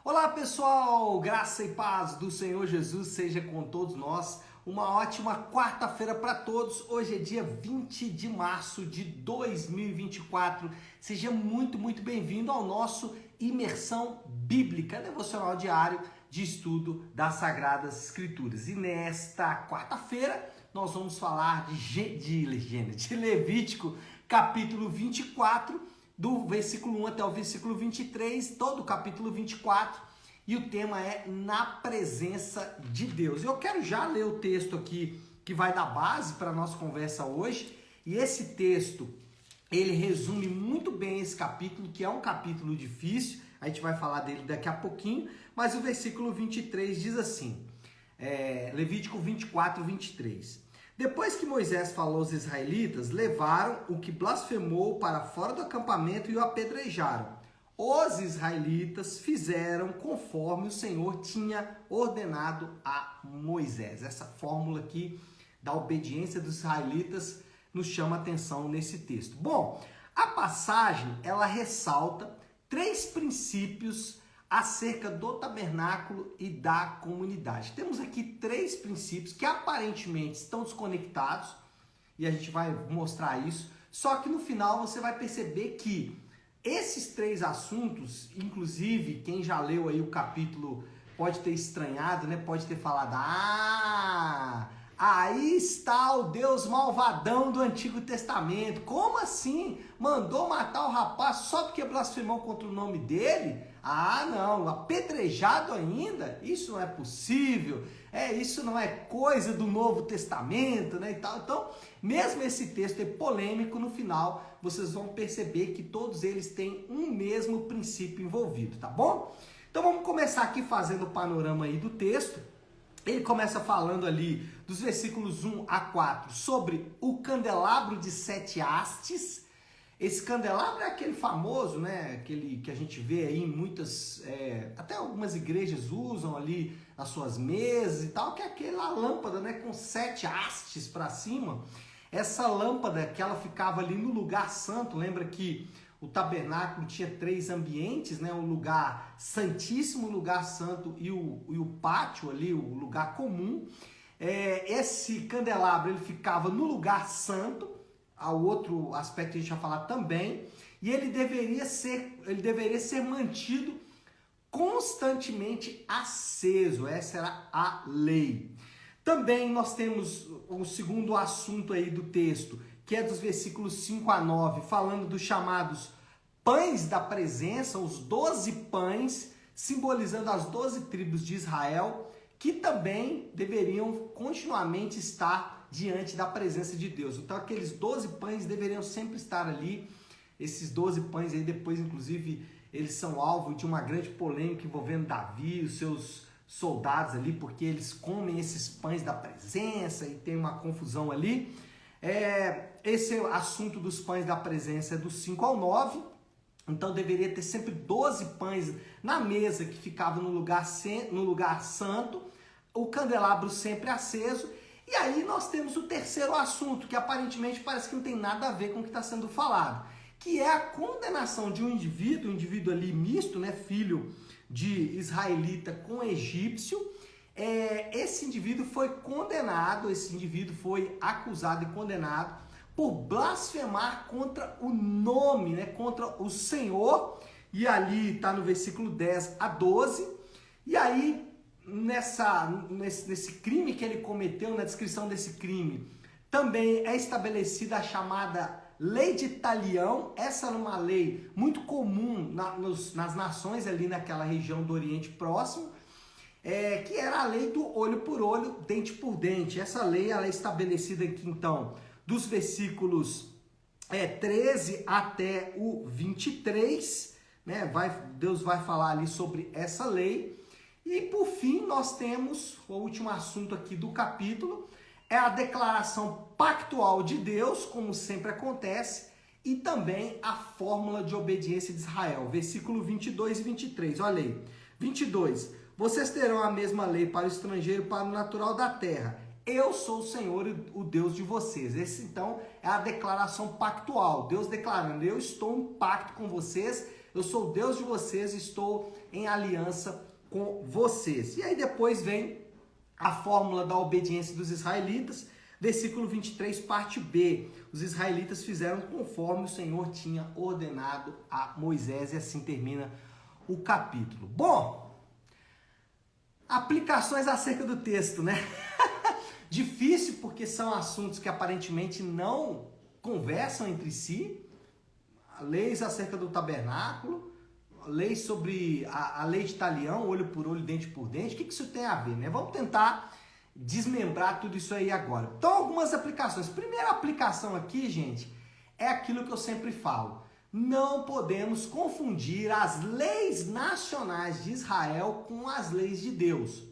Olá pessoal, graça e paz do Senhor Jesus seja com todos nós. Uma ótima quarta-feira para todos. Hoje é dia 20 de março de 2024. Seja muito bem-vindo ao nosso Imersão Bíblica, devocional diário de estudo das Sagradas Escrituras. E nesta quarta-feira nós vamos falar de Levítico, capítulo 24, do versículo 1 até o versículo 23, todo o capítulo 24, e o tema é Na Presença de Deus. Eu quero já ler o texto aqui que vai dar base para a nossa conversa hoje, e esse texto, ele resume muito bem esse capítulo, que é um capítulo difícil, a gente vai falar dele daqui a pouquinho, mas o versículo 23 diz assim, Levítico 24, 23. Depois que Moisés falou aos israelitas, levaram o que blasfemou para fora do acampamento e o apedrejaram. Os israelitas fizeram conforme o Senhor tinha ordenado a Moisés. Essa fórmula aqui da obediência dos israelitas nos chama atenção nesse texto. Bom, a passagem ela ressalta 3 princípios acerca do tabernáculo e da comunidade. Temos aqui 3 princípios que aparentemente estão desconectados e a gente vai mostrar isso, só que no final você vai perceber que esses 3 assuntos, inclusive quem já leu aí o capítulo pode ter estranhado, né? Pode ter falado, aí está o Deus malvadão do Antigo Testamento. Como assim? Mandou matar o rapaz só porque blasfemou contra o nome dele? Não, apedrejado ainda? Isso não é possível. Isso não é coisa do Novo Testamento, né? E tal. Então, mesmo esse texto é polêmico, no final vocês vão perceber que todos eles têm um mesmo princípio envolvido, tá bom? Então vamos começar aqui fazendo o panorama aí do texto. Ele começa falando ali dos versículos 1 a 4 sobre o candelabro de 7 hastes. Esse candelabro é aquele famoso, né? Aquele que a gente vê aí em muitas, até algumas igrejas usam ali nas suas mesas e tal, que é aquela lâmpada, né? Com 7 hastes para cima. Essa lâmpada que ela ficava ali no lugar santo, lembra que o tabernáculo tinha 3 ambientes, né? O lugar santíssimo, o lugar santo e o pátio ali, o lugar comum. Esse candelabro ele ficava no lugar santo, ao outro aspecto que a gente vai falar também, e ele deveria ser mantido constantemente aceso. Essa era a lei. Também nós temos o segundo assunto aí do texto, que é dos versículos 5 a 9, falando dos chamados pães da presença, os 12 pães, simbolizando as 12 tribos de Israel, que também deveriam continuamente estar diante da presença de Deus. Então aqueles 12 pães deveriam sempre estar ali. Esses 12 pães aí depois, inclusive, eles são alvo de uma grande polêmica envolvendo Davi e os seus soldados ali, porque eles comem esses pães da presença e tem uma confusão ali. Esse assunto dos pães da presença é do 5 ao 9. Então deveria ter sempre 12 pães na mesa que ficava no lugar santo, o candelabro sempre aceso. E aí nós temos o terceiro assunto, que aparentemente parece que não tem nada a ver com o que está sendo falado, que é a condenação de um indivíduo ali misto, né, filho de israelita com egípcio. Esse indivíduo foi condenado, esse indivíduo foi acusado e condenado por blasfemar contra o nome, né, contra o Senhor, e ali está no versículo 10 a 12, e aí nesse crime que ele cometeu, na descrição desse crime, também é estabelecida a chamada Lei de Talião. Essa era uma lei muito comum nas nações ali naquela região do Oriente Próximo, que era a lei do olho por olho, dente por dente. Essa lei ela é estabelecida aqui, então, dos versículos 13 até o 23, né? Deus vai falar ali sobre essa lei. E por fim nós temos o último assunto aqui do capítulo, é a declaração pactual de Deus, como sempre acontece, e também a fórmula de obediência de Israel, versículo 22 e 23, olha aí, 22, vocês terão a mesma lei para o estrangeiro e para o natural da terra, eu sou o Senhor, o Deus de vocês. Esse então é a declaração pactual, Deus declarando, eu estou em pacto com vocês, eu sou o Deus de vocês e estou em aliança com vocês. E aí depois vem a fórmula da obediência dos israelitas, versículo 23, parte B. Os israelitas fizeram conforme o Senhor tinha ordenado a Moisés, e assim termina o capítulo. Bom, aplicações acerca do texto, né? Difícil porque são assuntos que aparentemente não conversam entre si. Leis acerca do tabernáculo, leis sobre a lei de talião, olho por olho, dente por dente. O que isso tem a ver, né? Vamos tentar desmembrar tudo isso aí agora. Então, algumas aplicações. Primeira aplicação aqui, gente, é aquilo que eu sempre falo. Não podemos confundir as leis nacionais de Israel com as leis de Deus.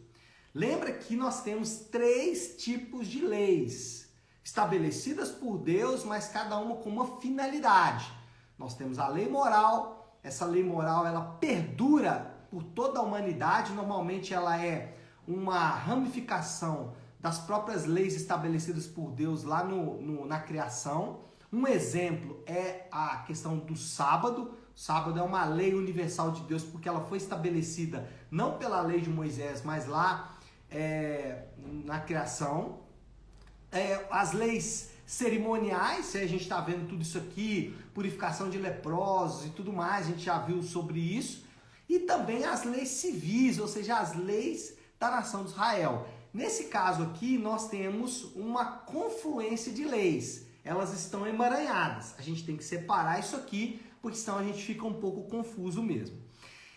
Lembra que nós temos 3 tipos de leis estabelecidas por Deus, mas cada uma com uma finalidade. Nós temos a lei moral. Essa lei moral ela perdura por toda a humanidade. Normalmente ela é uma ramificação das próprias leis estabelecidas por Deus lá na criação. Um exemplo é a questão do sábado. O sábado é uma lei universal de Deus porque ela foi estabelecida não pela lei de Moisés, mas lá na criação. As leis cerimoniais, a gente está vendo tudo isso aqui, purificação de leprosos e tudo mais, a gente já viu sobre isso. E também as leis civis, ou seja, as leis da nação de Israel. Nesse caso aqui, nós temos uma confluência de leis. Elas estão emaranhadas. A gente tem que separar isso aqui, porque senão a gente fica um pouco confuso mesmo.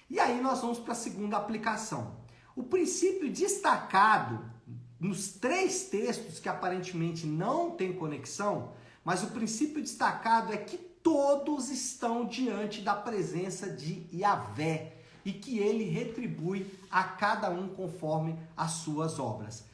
E aí nós vamos para a segunda aplicação. O princípio destacado nos 3 textos que aparentemente não tem conexão, mas o princípio destacado é que todos estão diante da presença de Yahvé e que ele retribui a cada um conforme as suas obras.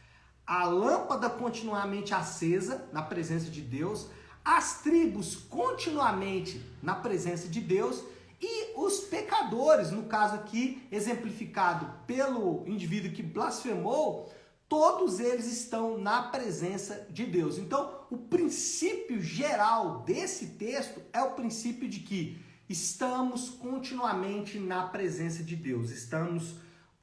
A lâmpada continuamente acesa na presença de Deus, as tribos continuamente na presença de Deus e os pecadores, no caso aqui exemplificado pelo indivíduo que blasfemou, todos eles estão na presença de Deus. Então, o princípio geral desse texto é o princípio de que estamos continuamente na presença de Deus. Estamos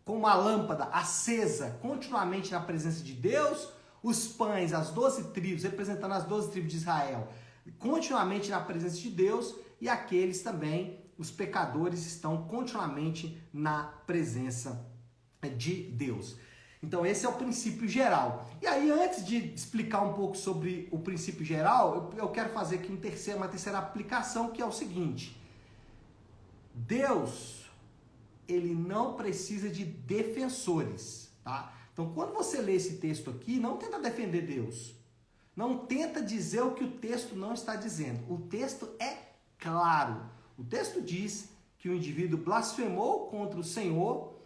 com uma lâmpada acesa continuamente na presença de Deus. Os pães, as 12 tribos, representando as 12 tribos de Israel, continuamente na presença de Deus. E aqueles também, os pecadores, estão continuamente na presença de Deus. Então esse é o princípio geral. E aí, antes de explicar um pouco sobre o princípio geral, eu quero fazer aqui uma terceira aplicação, que é o seguinte. Deus, ele não precisa de defensores, tá? Então, quando você lê esse texto aqui, não tenta defender Deus. Não tenta dizer o que o texto não está dizendo. O texto é claro. O texto diz que o indivíduo blasfemou contra o Senhor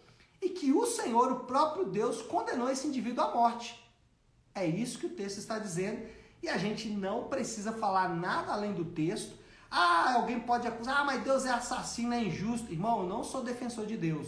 e que o Senhor, o próprio Deus, condenou esse indivíduo à morte. É isso que o texto está dizendo e a gente não precisa falar nada além do texto. Alguém pode acusar, mas Deus é assassino, é injusto. Irmão, eu não sou defensor de Deus.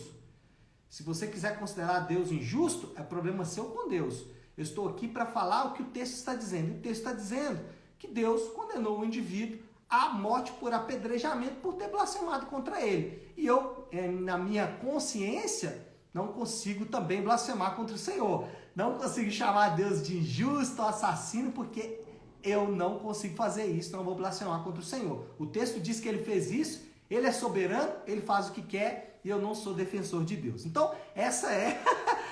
Se você quiser considerar Deus injusto, é problema seu com Deus. Eu estou aqui para falar o que o texto está dizendo. E o texto está dizendo que Deus condenou o indivíduo à morte por apedrejamento por ter blasfemado contra ele. E eu, na minha consciência, não consigo também blasfemar contra o Senhor. Não consigo chamar Deus de injusto, assassino, porque eu não consigo fazer isso, não vou blasfemar contra o Senhor. O texto diz que ele fez isso, ele é soberano, ele faz o que quer e eu não sou defensor de Deus. Então, essa é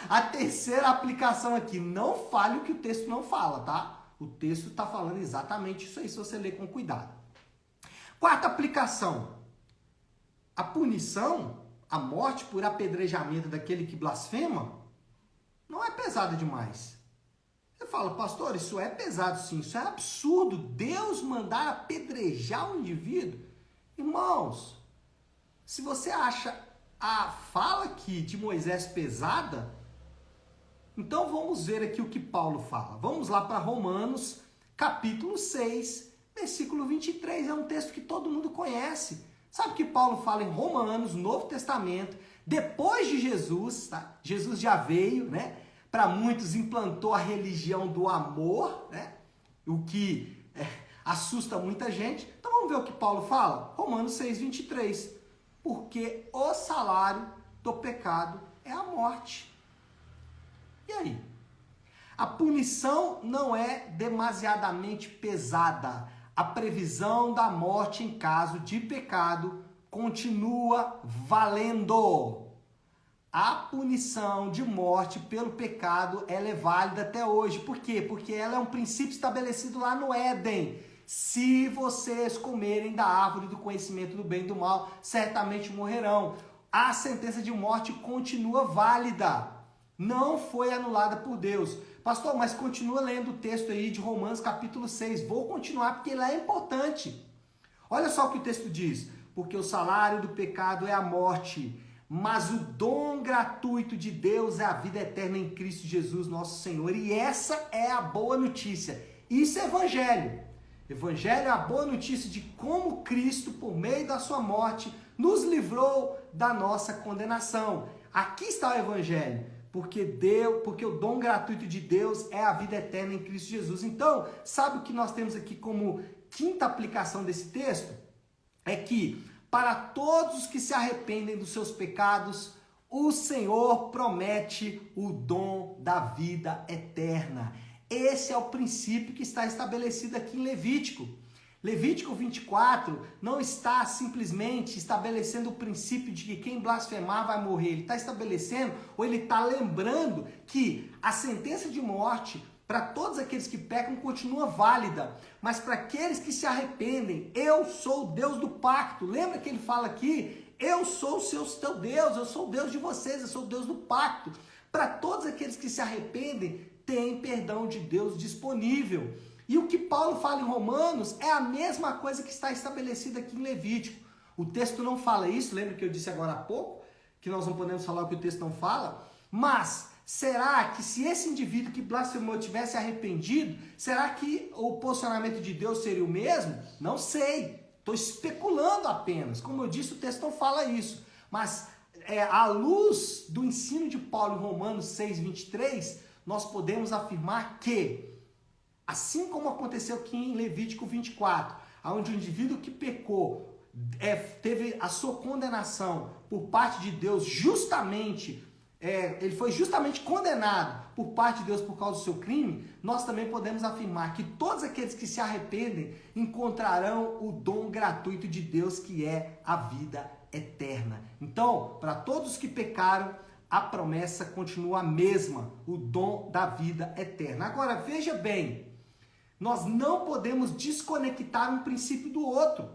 a terceira aplicação aqui. Não fale o que o texto não fala, tá? O texto está falando exatamente isso aí, se você ler com cuidado. Quarta aplicação. A punição, a morte por apedrejamento daquele que blasfema, não é pesada demais. Você fala, pastor, isso é pesado sim, isso é absurdo. Deus mandar apedrejar um indivíduo. Irmãos, se você acha a fala aqui de Moisés pesada, então vamos ver aqui o que Paulo fala. Vamos lá para Romanos, capítulo 6, versículo 23. É um texto que todo mundo conhece. Sabe o que Paulo fala em Romanos, Novo Testamento, depois de Jesus, tá? Jesus já veio, né? Para muitos implantou a religião do amor, né? O que assusta muita gente. Então vamos ver o que Paulo fala? Romanos 6, 23. Porque o salário do pecado é a morte. E aí? A punição não é demasiadamente pesada. A previsão da morte em caso de pecado continua valendo. A punição de morte pelo pecado, ela é válida até hoje. Por quê? Porque ela é um princípio estabelecido lá no Éden. Se vocês comerem da árvore do conhecimento do bem e do mal, certamente morrerão. A sentença de morte continua válida. Não foi anulada por Deus. Pastor, mas continua lendo o texto aí de Romanos capítulo 6. Vou continuar porque ele é importante. Olha só o que o texto diz. Porque o salário do pecado é a morte, mas o dom gratuito de Deus é a vida eterna em Cristo Jesus, nosso Senhor. E essa é a boa notícia. Isso é evangelho. Evangelho é a boa notícia de como Cristo, por meio da sua morte, nos livrou da nossa condenação. Aqui está o evangelho. Porque o dom gratuito de Deus é a vida eterna em Cristo Jesus. Então, sabe o que nós temos aqui como quinta aplicação desse texto? É que para todos os que se arrependem dos seus pecados, o Senhor promete o dom da vida eterna. Esse é o princípio que está estabelecido aqui em Levítico. Levítico 24 não está simplesmente estabelecendo o princípio de que quem blasfemar vai morrer. Ele está estabelecendo, ou ele está lembrando que a sentença de morte para todos aqueles que pecam continua válida. Mas para aqueles que se arrependem, eu sou o Deus do pacto. Lembra que ele fala aqui? Eu sou o teu Deus, eu sou o Deus de vocês, eu sou o Deus do pacto. Para todos aqueles que se arrependem, tem perdão de Deus disponível. E o que Paulo fala em Romanos é a mesma coisa que está estabelecida aqui em Levítico. O texto não fala isso, lembra que eu disse agora há pouco? Que nós não podemos falar o que o texto não fala? Mas será que se esse indivíduo que blasfemou tivesse arrependido, será que o posicionamento de Deus seria o mesmo? Não sei, estou especulando apenas. Como eu disse, o texto não fala isso. Mas à luz do ensino de Paulo em Romanos 6:23, nós podemos afirmar que assim como aconteceu aqui em Levítico 24, onde o indivíduo que pecou teve a sua condenação por parte de Deus ele foi justamente condenado por parte de Deus por causa do seu crime, nós também podemos afirmar que todos aqueles que se arrependem encontrarão o dom gratuito de Deus, que é a vida eterna. Então, para todos que pecaram, a promessa continua a mesma, o dom da vida eterna. Agora, veja bem, nós não podemos desconectar um princípio do outro.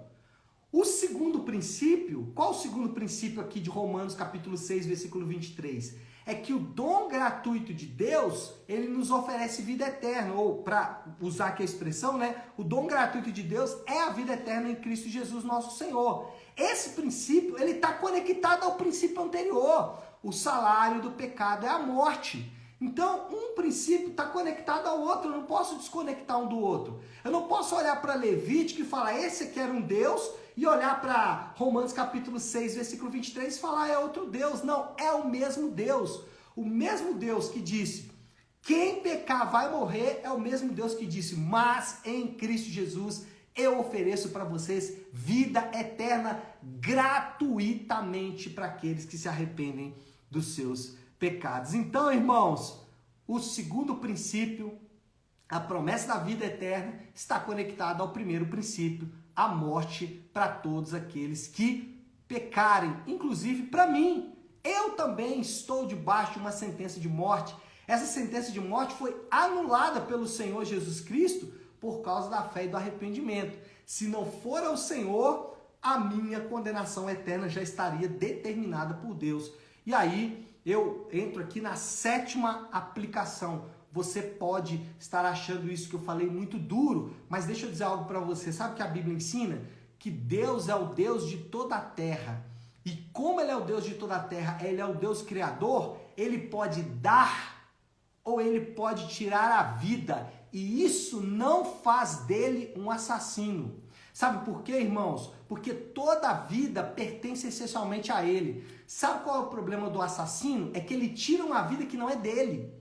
O segundo princípio, qual o segundo princípio aqui de Romanos capítulo 6, versículo 23? É que o dom gratuito de Deus, ele nos oferece vida eterna, ou para usar aqui a expressão, o dom gratuito de Deus é a vida eterna em Cristo Jesus, nosso Senhor. Esse princípio, ele está conectado ao princípio anterior. O salário do pecado é a morte. Então, um princípio está conectado ao outro, eu não posso desconectar um do outro. Eu não posso olhar para Levítico e falar, esse aqui era um Deus, e olhar para Romanos capítulo 6, versículo 23 e falar, é outro Deus. Não, é o mesmo Deus. O mesmo Deus que disse, quem pecar vai morrer, é o mesmo Deus que disse, mas em Cristo Jesus eu ofereço para vocês vida eterna gratuitamente para aqueles que se arrependem dos seus pecados. Então, irmãos, o segundo princípio, a promessa da vida eterna, está conectada ao primeiro princípio, a morte para todos aqueles que pecarem, inclusive para mim. Eu também estou debaixo de uma sentença de morte. Essa sentença de morte foi anulada pelo Senhor Jesus Cristo por causa da fé e do arrependimento. Se não for ao Senhor, a minha condenação eterna já estaria determinada por Deus. E aí, eu entro aqui na sétima aplicação. Você pode estar achando isso que eu falei muito duro, mas deixa eu dizer algo para você. Sabe o que a Bíblia ensina? Que Deus é o Deus de toda a terra. E como Ele é o Deus de toda a terra, Ele é o Deus criador, Ele pode dar ou Ele pode tirar a vida. E isso não faz dele um assassino. Sabe por quê, irmãos? Porque toda a vida pertence essencialmente a Ele. Sabe qual é o problema do assassino? É que ele tira uma vida que não é dele.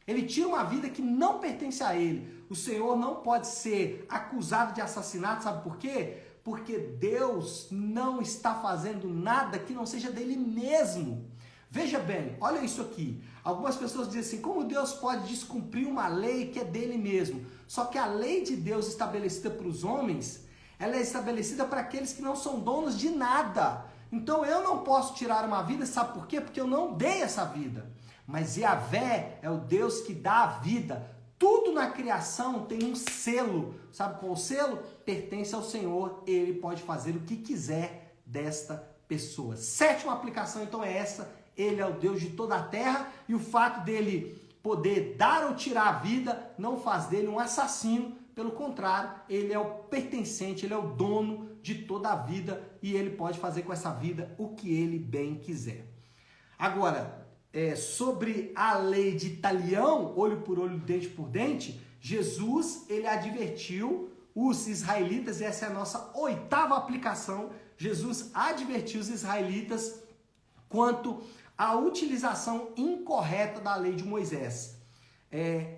Ele tira uma vida que não pertence a ele. O Senhor não pode ser acusado de assassinato, sabe por quê? Porque Deus não está fazendo nada que não seja dele mesmo. Veja bem, olha isso aqui. Algumas pessoas dizem assim, como Deus pode descumprir uma lei que é dele mesmo? Só que a lei de Deus estabelecida para os homens, ela é estabelecida para aqueles que não são donos de nada. Então eu não posso tirar uma vida, sabe por quê? Porque eu não dei essa vida. Mas Yahvé é o Deus que dá a vida. Tudo na criação tem um selo. Sabe qual é o selo? Pertence ao Senhor. Ele pode fazer o que quiser desta pessoa. Sétima aplicação então é essa. Ele é o Deus de toda a terra. E o fato dele poder dar ou tirar a vida não faz dele um assassino. Pelo contrário, ele é o pertencente, ele é o dono de toda a vida. E ele pode fazer com essa vida o que ele bem quiser. Agora, sobre a lei de talião, olho por olho, dente por dente, Jesus, ele advertiu os israelitas, e essa é a nossa oitava aplicação. Jesus advertiu os israelitas quanto à utilização incorreta da lei de Moisés.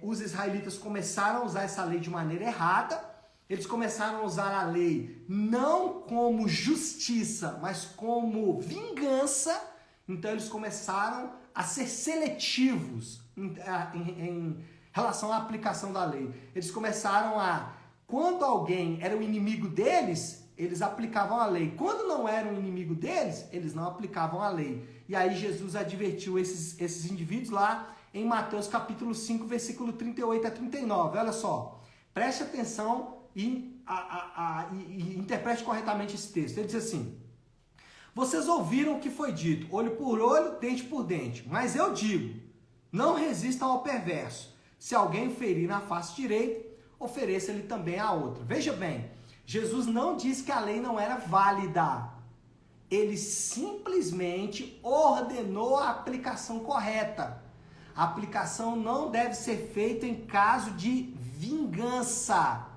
Os israelitas começaram a usar essa lei de maneira errada. Eles começaram a usar a lei não como justiça, mas como vingança. Então eles começaram a ser seletivos em relação à aplicação da lei. Eles começaram quando alguém era o inimigo deles, eles aplicavam a lei. Quando não era um inimigo deles, eles não aplicavam a lei. E aí Jesus advertiu esses indivíduos lá em Mateus capítulo 5, versículo 38 a 39. Olha só, preste atenção e interprete corretamente esse texto. Ele diz assim: vocês ouviram o que foi dito, olho por olho, dente por dente. Mas eu digo, não resistam ao perverso. Se alguém ferir na face direita, ofereça-lhe também a outra. Veja bem, Jesus não disse que a lei não era válida. Ele simplesmente ordenou a aplicação correta. A aplicação não deve ser feita em caso de vingança.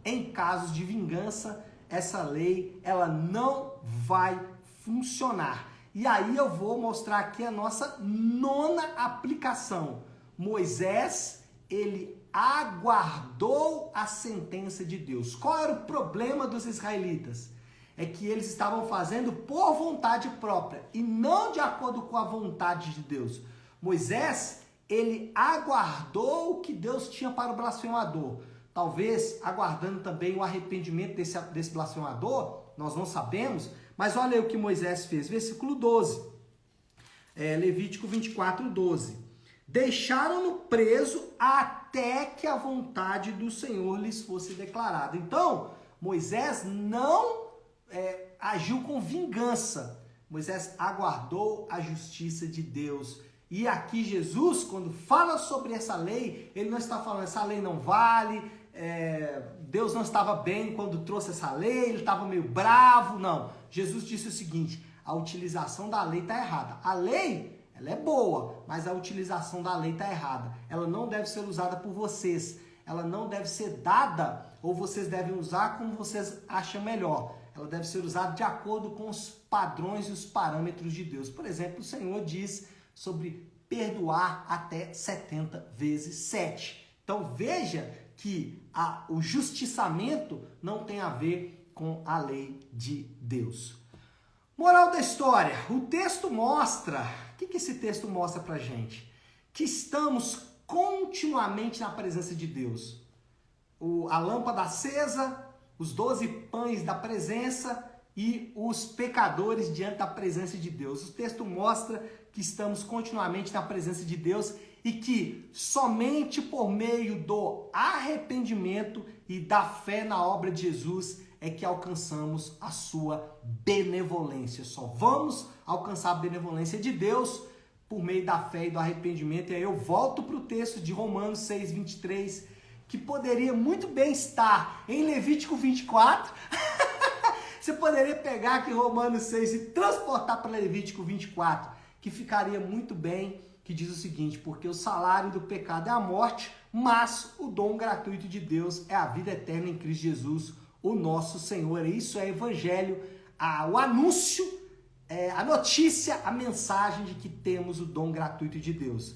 Em casos de vingança, essa lei ela não vai funcionar. E aí eu vou mostrar aqui a nossa nona aplicação. Moisés, ele aguardou a sentença de Deus. Qual era o problema dos israelitas? É que eles estavam fazendo por vontade própria e não de acordo com a vontade de Deus. Moisés, ele aguardou o que Deus tinha para o blasfemador. Talvez aguardando também o arrependimento desse blasfemador, nós não sabemos, mas olha aí o que Moisés fez, versículo 12, Levítico 24, 12. Deixaram-no preso até que a vontade do Senhor lhes fosse declarada. Então, Moisés não agiu com vingança. Moisés aguardou a justiça de Deus. E aqui Jesus, quando fala sobre essa lei, ele não está falando, essa lei não vale, Deus não estava bem quando trouxe essa lei, ele estava meio bravo, não. Jesus disse o seguinte, a utilização da lei está errada. A lei, ela é boa, mas a utilização da lei está errada. Ela não deve ser usada por vocês, ela não deve ser dada, ou vocês devem usar como vocês acham melhor. Ela deve ser usada de acordo com os padrões e os parâmetros de Deus. Por exemplo, o Senhor diz sobre perdoar até 70 vezes 7. Então veja que o justiçamento não tem a ver com a lei de Deus. Moral da história, o texto mostra, o que esse texto mostra pra gente? Que estamos continuamente na presença de Deus. A lâmpada acesa, os 12 pães da presença e os pecadores diante da presença de Deus. O texto mostra que estamos continuamente na presença de Deus e que somente por meio do arrependimento e da fé na obra de Jesus é que alcançamos a sua benevolência. Só vamos alcançar a benevolência de Deus por meio da fé e do arrependimento. E aí eu volto para o texto de Romanos 6, 23, que poderia muito bem estar em Levítico 24. Você poderia pegar aqui Romanos 6 e transportar para Levítico 24, que ficaria muito bem, que diz o seguinte, porque o salário do pecado é a morte, mas o dom gratuito de Deus é a vida eterna em Cristo Jesus, o nosso Senhor. Isso é evangelho, o anúncio, a notícia, a mensagem de que temos o dom gratuito de Deus.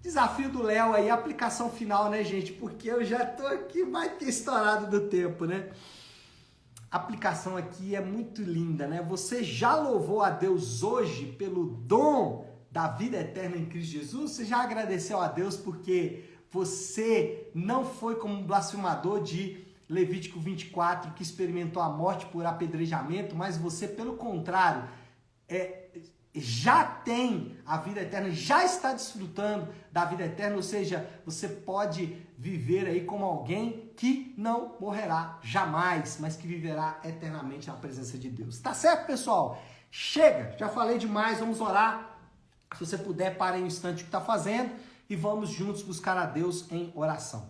Desafio do Léo aí, aplicação final, né, gente? Porque eu já tô aqui mais que estourado do tempo, né? aplicação aqui é muito linda, né? Você já louvou a Deus hoje pelo dom da vida eterna em Cristo Jesus? Você já agradeceu a Deus porque você não foi como um blasfemador de Levítico 24 que experimentou a morte por apedrejamento, mas você, pelo contrário, já tem a vida eterna, já está desfrutando da vida eterna, ou seja, você pode viver aí como alguém que não morrerá jamais, mas que viverá eternamente na presença de Deus. Tá certo, pessoal? Chega, já falei demais, vamos orar. Se você puder, pare um instante o que está fazendo e vamos juntos buscar a Deus em oração.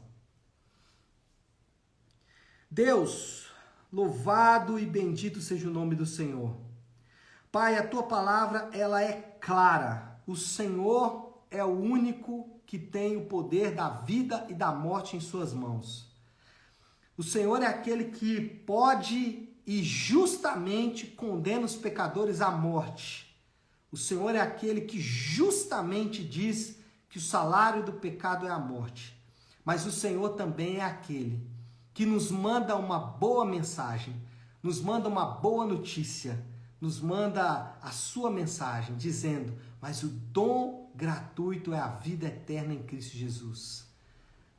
Deus, louvado e bendito seja o nome do Senhor. Pai, a tua palavra, ela é clara. O Senhor é o único que tem o poder da vida e da morte em suas mãos. O Senhor é aquele que pode e justamente condena os pecadores à morte. O Senhor é aquele que justamente diz que o salário do pecado é a morte. Mas o Senhor também é aquele que nos manda uma boa mensagem, nos manda uma boa notícia, nos manda a sua mensagem, dizendo, mas o dom gratuito é a vida eterna em Cristo Jesus.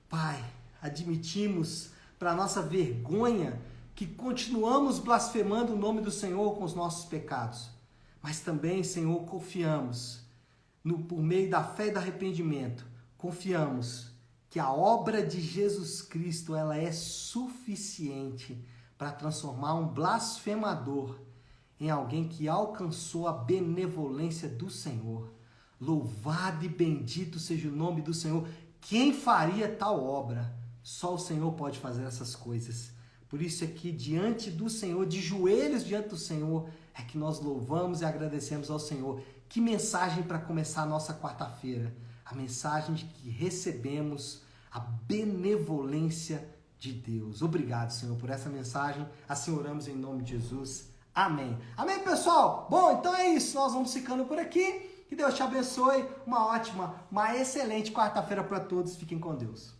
Pai, admitimos para nossa vergonha que continuamos blasfemando o nome do Senhor com os nossos pecados, mas também, Senhor, confiamos, por meio da fé e do arrependimento, confiamos que a obra de Jesus Cristo ela é suficiente para transformar um blasfemador em alguém que alcançou a benevolência do Senhor. Louvado e bendito seja o nome do Senhor. Quem faria tal obra? Só o Senhor pode fazer essas coisas. Por isso aqui, diante do Senhor, de joelhos diante do Senhor, é que nós louvamos e agradecemos ao Senhor. Que mensagem para começar a nossa quarta-feira. A mensagem de que recebemos a benevolência de Deus. Obrigado, Senhor, por essa mensagem. Assim oramos em nome de Jesus. Amém. Amém, pessoal? Bom, então é isso. Nós vamos ficando por aqui. Que Deus te abençoe. Uma excelente quarta-feira para todos. Fiquem com Deus.